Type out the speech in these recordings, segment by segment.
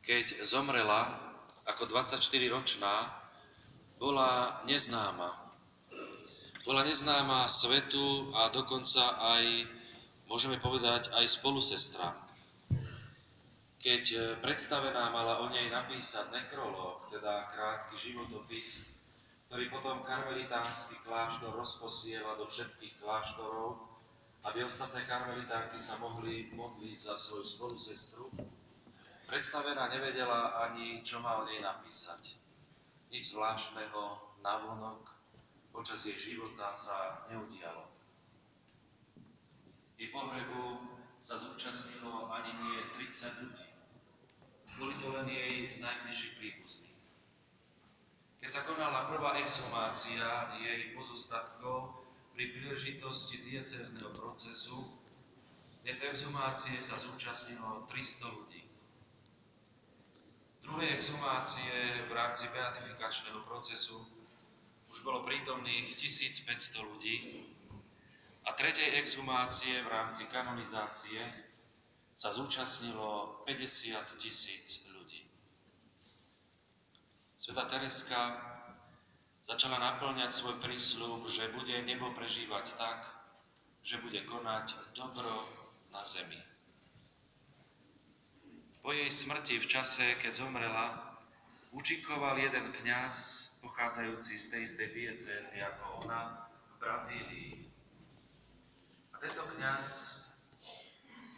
keď zomrela ako 24-ročná, bola neznáma. Bola neznáma svetu a dokonca aj, môžeme povedať, aj spolusestrám. Keď predstavená mala o nej napísať nekrológ, teda krátky životopis, ktorý potom karmelitánsky kláštor rozposiela do všetkých kláštorov, aby ostatné karmelitánky sa mohli modliť za svoju spolusestru, predstavená nevedela ani, čo má o nej napísať. Nič zvláštneho navonok počas jej života sa neudialo. Jej pohrebu sa zúčastnilo ani nie 30 ľudí. Boli to len jej najbližší príbuzní. Keď sa konala prvá exhumácia jej pozostatkov pri príležitosti diecézneho procesu, tejto exhumácie sa zúčastnilo 300 ľudí. Druhej exhumácie v rámci beatifikačného procesu už bolo prítomných 1500 ľudí a tretej exhumácie v rámci kanonizácie sa zúčastnilo 50 000 ľudí. Svätá Tereska začala naplňať svoj prísľub, že bude nebo prežívať tak, že bude konať dobro na zemi. Po jej smrti v čase, keď zomrela, účinkoval jeden kňaz, pochádzajúci z tej istej diecézy ako ona, v Brazílii. A tento kňaz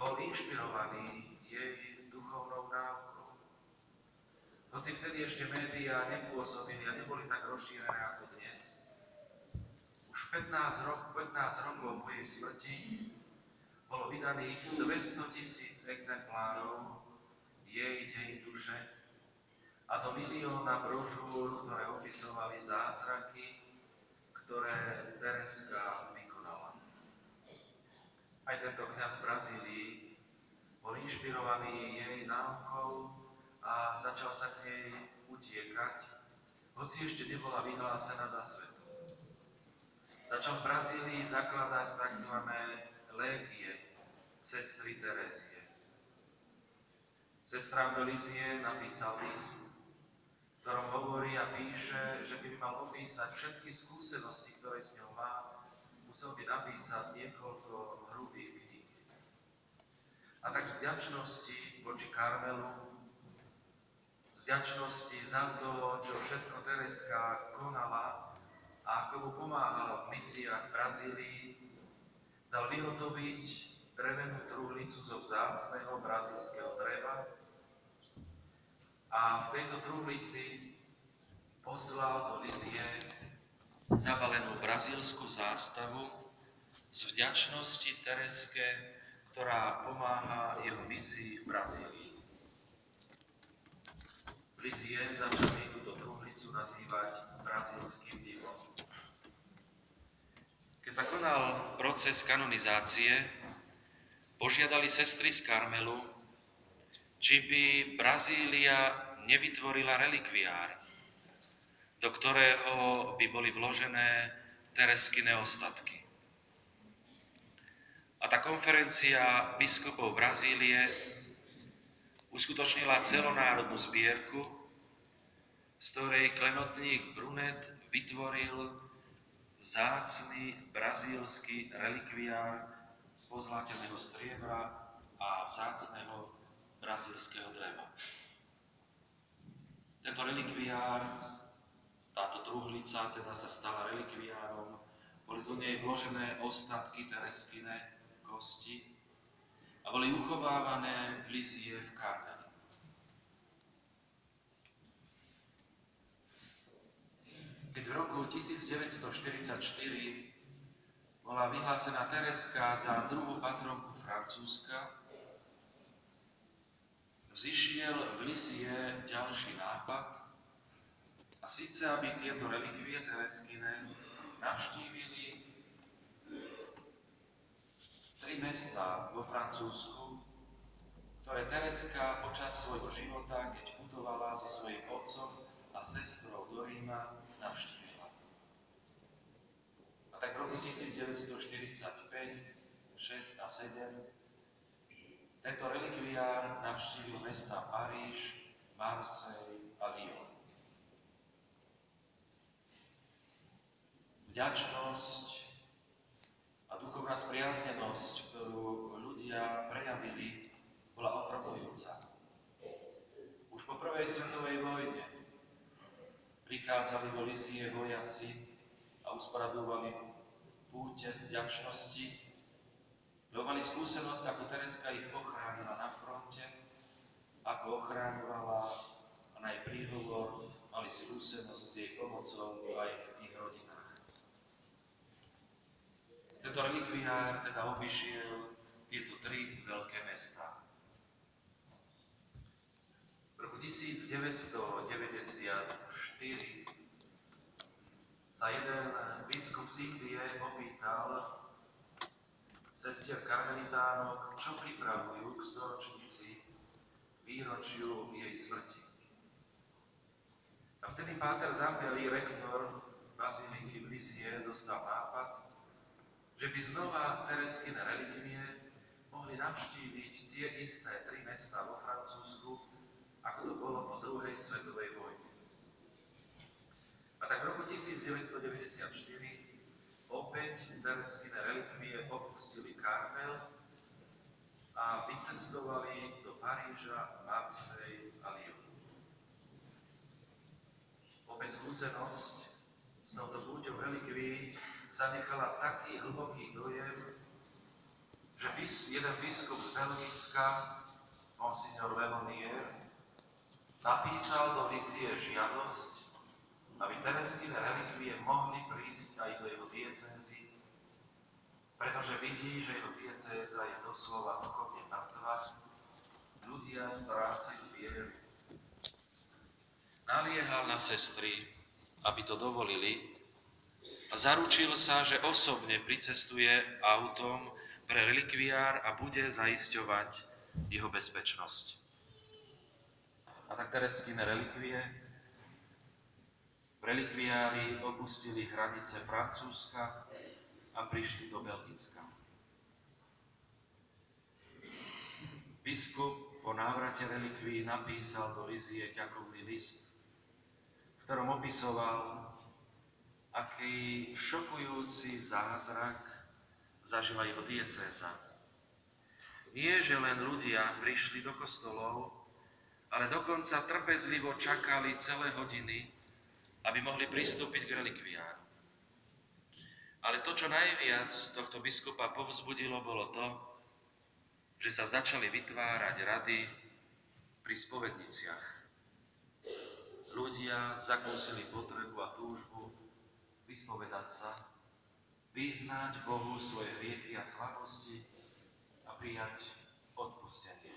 bol inšpirovaný jej duchovnou náukou. Hoci vtedy ešte médiá nepôsobili a neboli tak rozšírené ako dnes, už 15 rokov po jej smrti bolo vydaných 200 000 exemplárov jej dejín duše a do 1 000 000 brožúr, ktoré opisovali zázraky, ktoré Tereska vykonala. Aj tento kňaz v Brazílii bol inšpirovaný jej náukou a začal sa k nej utiekať, hoci ešte nebola vyhlásená za svetu. Začal v Brazílii zakladať tzv. Légie sestry Terézie. Sestra do Lizie napísal list, v ktorom hovorí a píše, že keby mal opísať všetky skúsenosti, ktoré s ňou má, musel by napísať niekoľko hrubých kníh. A tak z vďačnosti voči Karmelu, z vďačnosti za to, čo všetko Tereska konala a ako mu pomáhala v misiách v Brazílii, dal vyhotoviť drevenú truhlicu zo vzácneho brazílskeho dreva a v tejto truhlici poslal do Lizie zabalenú brazílsku zástavu z vďačnosti Tereske, ktorá pomáha jeho misii v Brazílii. V Lizie začali túto truhlicu nazývať brazílskym divom. Keď sa konal proces kanonizácie, požiadali sestry z Karmelu, či by Brazília nevytvorila relikviár, do ktorého by boli vložené Tereskine ostatky. A tá konferencia biskupov Brazílie uskutočnila celonárodnú zbierku, z ktorej klenotník Brunet vytvoril vzácny brazílsky relikviár z pozláteného striebra a vzácneho brazílskeho dreva. Tento relikviár, táto truhlica teda sa stala relikviárom, boli do nej vložené ostatky Tereskine kosti a boli uchovávané v Lizie v Karmeli. Keď v roku 1944 bola vyhlásená Tereska za druhú patronku Francúzska, vzýšiel v Lizie ďalší nápad, a síce, aby tieto relikvie Tereskine navštívili 3 mestá vo Francúzsku, ktoré Tereska počas svojho života, keď putovala so svojím otcom a sestrou do Ríma, navštívila. A tak v roku 1945, 6 a 7 tento relikviár navštívil mesta Paríž, Marseille a Lyon. Vďačnosť a duchovná spriaznenosť, ktorú ľudia prejavili, bola ohromujúca. Už po prvej svetovej vojne prichádzali do Lízie vojaci a usporadúvali púte z vďačnosti, lebo mali skúsenosť, ako Tereska ich ochránila na fronte, ako ochráňovala a na jej príhovor mali skúsenosť s jej pomocou aj v ich rodinách. Tento relikviár teda obišiel tieto tri veľké mestá. V roku 1994 sa jeden biskup z Indie opýtal sestier karmelitánok, čo pripravujú k storočnici výročiu jej smrti. A vtedy páter Zambelli, rektor baziliky v Lisie, dostal nápad, že by znova Tereskine relikvie mohli navštíviť tie isté tri mestá vo Francúzsku, ako to bolo po druhej svetovej vojne. A tak v roku 1994 opäť Tereskine relikvie opustili Karmel a vycestovali do Paríža, Marseille a Lyon. Opäť skúsenosť s touto púťou relikvií zanechala taký hlboký dojem, že jeden biskup z Belgicka, monsignor Lemonnier, napísal do Lisie žiadosť, aby Tereskine relikvie mohli prísť aj do jeho diecézy, pretože vidí, že jeho diecéza je doslova duchovne mŕtva, ľudia strácajú vieru. Naliehal na sestry, aby to dovolili, a zaručil sa, že osobne pricestuje autom pre relikviár a bude zaisťovať jeho bezpečnosť. A tak Tereskine relikvie v relikviári opustili hranice Francúzska a prišli do Belgicka. Biskup po návrate relikvií napísal do Lizie ďakovný list, v ktorom opisoval, aký šokujúci zázrak zažila jeho diecéza. Nie, že len ľudia prišli do kostolov, ale dokonca trpezlivo čakali celé hodiny, aby mohli pristúpiť k relikviáru. Ale to, čo najviac tohto biskupa povzbudilo, bolo to, že sa začali vytvárať rady pri spovedniciach. Ľudia zakúsili potrebu a túžbu vyspovedať sa, vyznať Bohu svoje hriechy a slabosti a prijať odpustenie.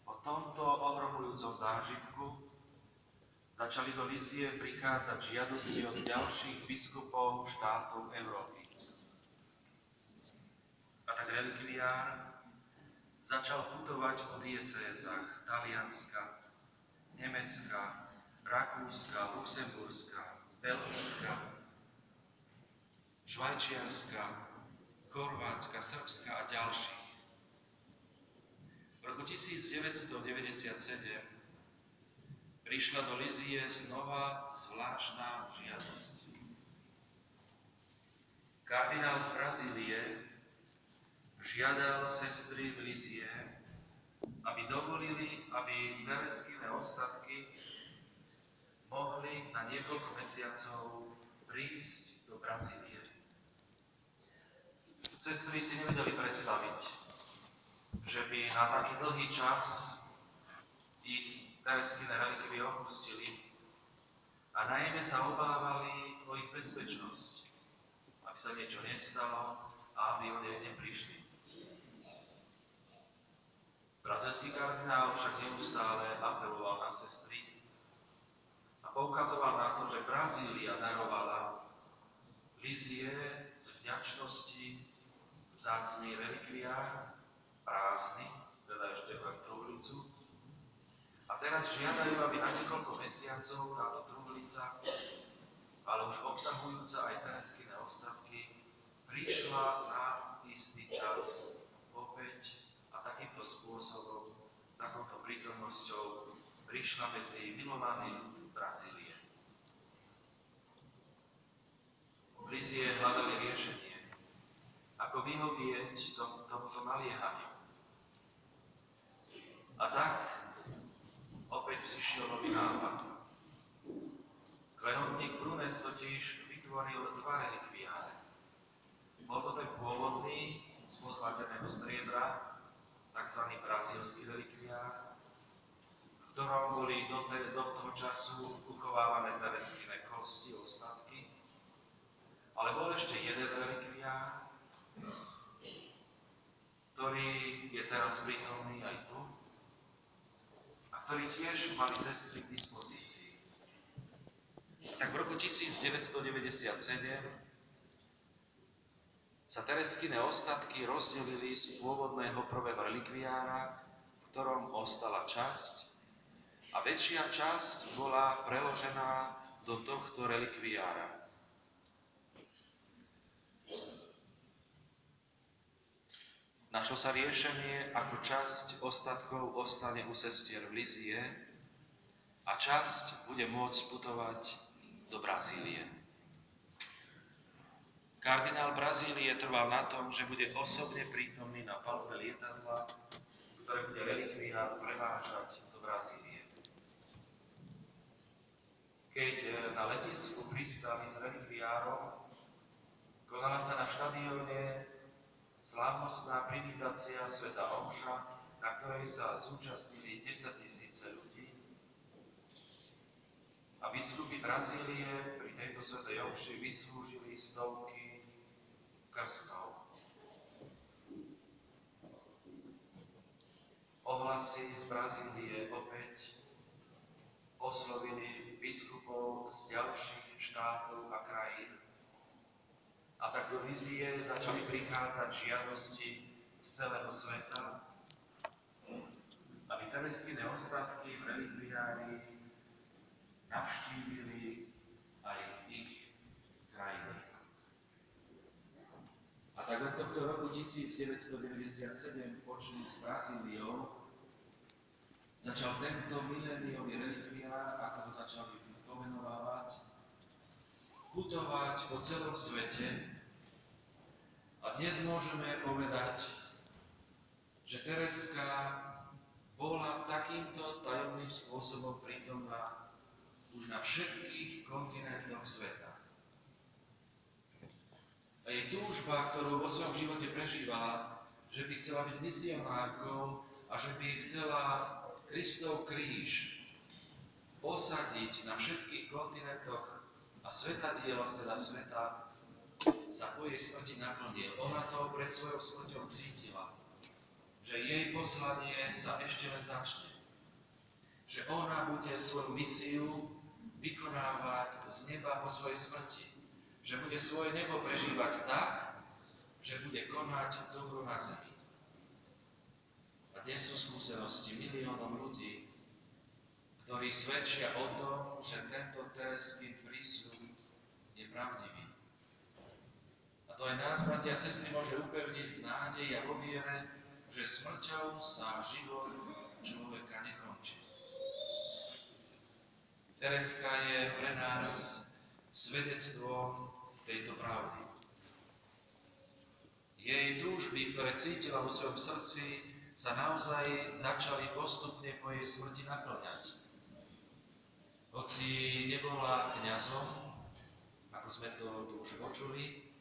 Po tomto ohromujúcom zážitku začali do Lizie prichádzať žiadosti od ďalších biskupov štátov Európy. A tak relikviár začal putovať po diecézach Talianska, Nemecka, Rakúska, Luxemburska, Belgicka, Švajčiarska, Chorvátska, Srbska a ďalších. V roku 1997 prišla do Lizie znova zvláštna žiadosť. Kardinál z Brazílie žiadal sestry v Lizie, aby dovolili, aby Tereskine ostatky mohli na niekoľko mesiacov prísť do Brazílie. Sestry si nevedeli predstaviť, že by na taký dlhý čas ich Tereskine relikvie opustili a najmä sa obávali o ich bezpečnosť, aby sa niečo nestalo a aby o nej neprišli. Brazilský kardinál však neustále apeloval na sestry a poukazoval na to, že Brazília darovala Lizie z vďačnosti vzácny relikviár, prázdny, teda ešte len truhlicu. A teraz žiadajú, aby na niekoľko mesiacov táto truhlica, ale už obsahujúca aj Tereskine ostatky, prišla na istý čas opäť a takýmto spôsobom, takouto prítomnosťou rýchlosťou prišla medzi milovaný ľud Brazílie. V Lízie hľadali riešenie, ako vyhovieť tomuto naliehaniu. A tak opäť vzýšiel nový nápad. Klenotník Brunet totiž vytvoril dva relikviáre. Bol to ten pôvodný z pozlateného striebra, tzv. Brazílsky relikviár, v ktorom boli do toho času uchovávané Tereskine kosti, ostatky. Ale bol ešte jeden relikviár, ktorý je teraz prítomný aj tu a ktorý tiež mali sestry k dispozícii. Tak v roku 1997 sa Tereskine ostatky rozdelili z pôvodného prvého relikviára, v ktorom ostala časť, a väčšia časť bola preložená do tohto relikviára. Našlo sa riešenie, ako časť ostatkov ostane u sestier v Lízie a časť bude môcť putovať do Brazílie. Kardinál Brazílie trval na tom, že bude osobne prítomný na palube lietadla, ktoré bude relikviár prevážať do Brazílie. Keď na letisku pristali s relikviárom, konala sa na štadióne slávnostná privítacia svätá omša, na ktorej sa zúčastnili 10 000 ľudí. A biskupy Brazílie pri tejto svätej omši vyslúžili stovky krstov. Ohlasy z Brazílie opäť oslovili biskupov z ďalších štátov a krajín. A tak do Lízie začali prichádzať žiadosti z celého sveta, aby Tereskine ostatky v relikviári navštívili aj ich krajiny. A tak od tohto roku 1997 počnúť s Brazíliou začal tento miléniový relikviár, ako ho začali pomenovávať, putovať po celom svete. A dnes môžeme povedať, že Tereska bola takýmto tajomným spôsobom prítomná už na všetkých kontinentoch sveta. A jej túžba, ktorú vo svojom živote prežívala, že by chcela byť misionárkou a že by chcela Kristov kríž posadiť na všetkých kontinentoch a svetadieloch, teda sveta, sa po jej smrti naplnil. Ona to pred svojou smrťou cítila, že jej poslanie sa ešte len začne. Že ona bude svoju misiu vykonávať z neba po svojej smrti. Že bude svoje nebo prežívať tak, že bude konať dobro na zemi. A dnes sú skúsenosti miliónom ľudí, ktorí svedčia o tom, že tento Tereskín prísľub je pravdivý. A to aj nás, bratia a sestry, môže upevniť v nádeji a vo viere, že smrťou sa život človeka nekončí. Tereska je pre nás svedectvom tejto pravdy. Jej túžby, ktoré cítila vo svojom srdci, sa naozaj začali postupne po jej smrti naplňať. Hoci nebola kňazom, ako sme to tu už počuli,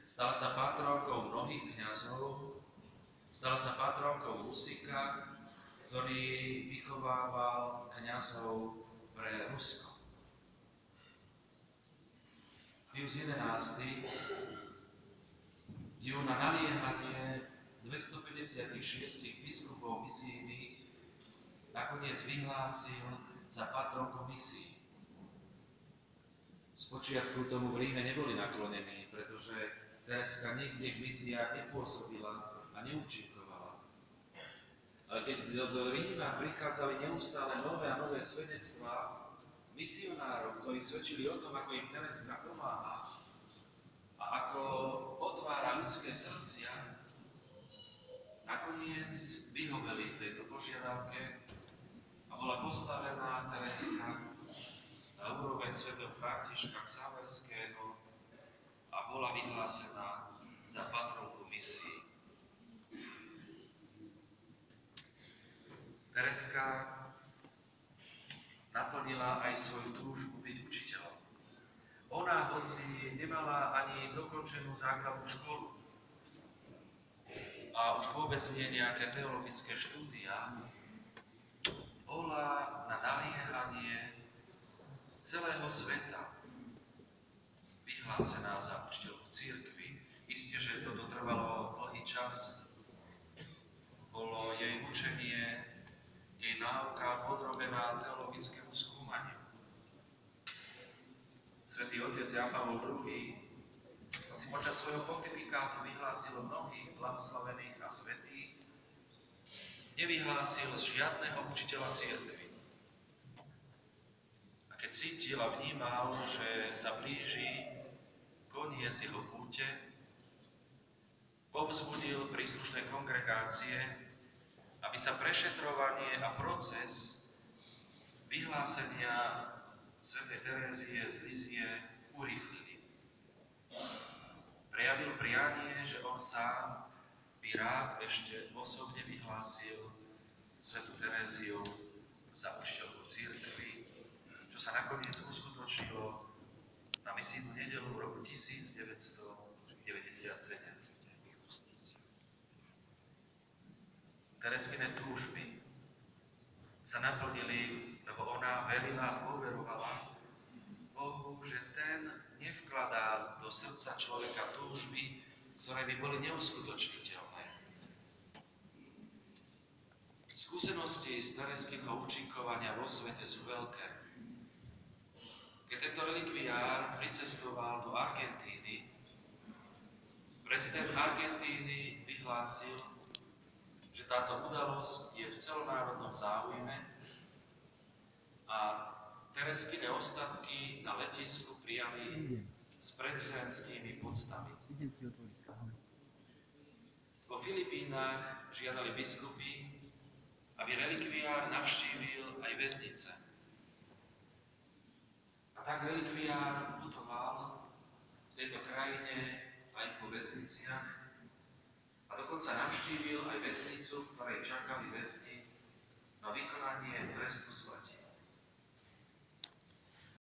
stala sa patrónkou mnohých kňazov, stala sa patrónkou Husika, ktorý vychovával kňazov pre Rusko. Pius XI ju na naliehanie 256 biskupov misijných nakoniec vyhlásil za patrónku misií. Spočiatku tomu v Ríme neboli naklonení, pretože Tereska nikdy v misiách nepôsobila a neúčinkovala. Ale keď do Ríma prichádzali neustále nové a nové svedectvá misionárov, ktorí svedčili o tom, ako im Tereska pomáha a ako otvára ľudské srdcia, nakoniec vyhoveli tejto požiadavke postavená Tereska na úroveň svätého Františka Xaverského a bola vyhlásená za patronku misií. Tereska naplnila aj svoju túžbu byť učiteľom. Ona, hoci nemala ani dokončenú základnú školu a už vôbec nie nejaké teologické štúdia, bola na naliehanie celého sveta vyhlásená za učiteľku cirkvi. Isté, že toto trvalo dlhý čas. Bolo jej učenie, jej náuka podrobená teologickému skúmaniu. Svätý otec Ján Pavol II, hoci počas svojho pontifikátu vyhlásil mnohých blahoslavených a svätých, nevyhlásil žiadneho učiteľa cirkvi. A keď cítil a vnímal, že sa blíži koniec jeho púte, povzbudil príslušné kongregácie, aby sa prešetrovanie a proces vyhlásenia svätej Terézie z Lízie urýchlili. Prejavil prianie, že on sám by rád ešte osobne vyhlásil svätú Teréziu za učiteľku cirkvi, čo sa nakoniec uskutočnilo na misijnú nedeľu v roku 1997. Tereskine túžby sa naplnili, lebo ona verila a dôverovala Bohu, že ten nevkladá do srdca človeka túžby, ktoré by boli neuskutočniteľné. Skúsenosti z Tereskyho účinkovania vo svete sú veľké. Keď tento relikviár pricestoval do Argentíny, prezident Argentíny vyhlásil, že táto udalosť je v celonárodnom záujme a Tereskyne ostatky na letisku prijali s prezidentskými poctami. Vo Filipínach žiadali biskupy, aby relikviár navštívil aj väznice. A tak relikviár putoval v tejto krajine aj po väzniciach a dokonca navštívil aj väznicu, v ktorej čakali väzni na vykonanie trestu smrti.